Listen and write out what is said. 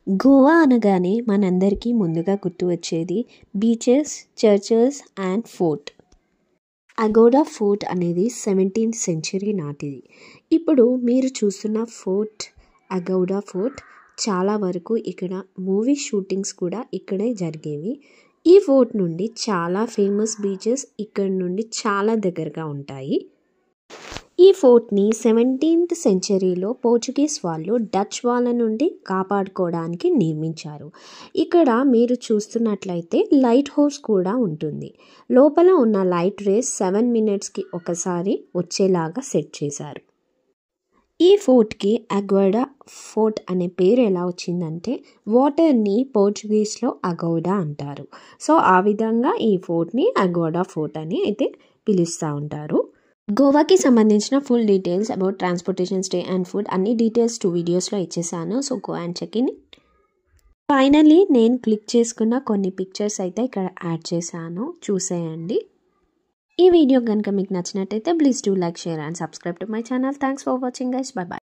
గోవా అనగానే మనందరికీ ముందుగా గుర్తు వచ్చేది beaches, churches and fort. Aguada fort అనేది 17th సెంచరీ నాటిది. ఇప్పుడు మీరు చూస్తున్న ఫోర్ట్, అగోడా ఫోర్ట్, చాలా వరకు ఇక్కడ మూవీ షూటింగ్స్ కూడా ఇక్కడే జరిగేవి. ఈ ఫోర్ట్ నుండి చాలా ఫేమస్ బీచెస్ ఇక్కడ నుండి చాలా దగ్గరగా ఉంటాయి. ఈ ఫోర్ట్ని 17th సెంచరీలో పోర్చుగీస్ వాళ్ళు డచ్ వాళ్ళ నుండి కాపాడుకోవడానికి నిర్మించారు. ఇక్కడ మీరు చూస్తున్నట్లయితే లైట్ హౌస్ కూడా ఉంటుంది. లోపల ఉన్న లైట్ రేస్ 7 minutesకి ఒకసారి వచ్చేలాగా సెట్ చేశారు. ఈ ఫోర్ట్కి అగోడా ఫోర్ట్ అనే పేరు ఎలా వచ్చిందంటే వాటర్ని పోర్చుగీస్లో అగోడా అంటారు. సో ఆ విధంగా ఈ ఫోర్ట్ని అగోడా ఫోర్ట్ అని అయితే పిలుస్తూ ఉంటారు. గోవాకి సంబంధించిన full details about transportation, stay and food అన్ని డీటెయిల్స్ 2 videosలో ఇచ్చేసాను. So go and check in. Finally నేను క్లిక్ చేసుకున్న కొన్ని పిక్చర్స్ అయితే ఇక్కడ యాడ్ చేశాను, చూసేయండి. ఈ వీడియో కనుక మీకు నచ్చినట్టయితే please do like, share and subscribe to my channel. Thanks for watching guys. By by.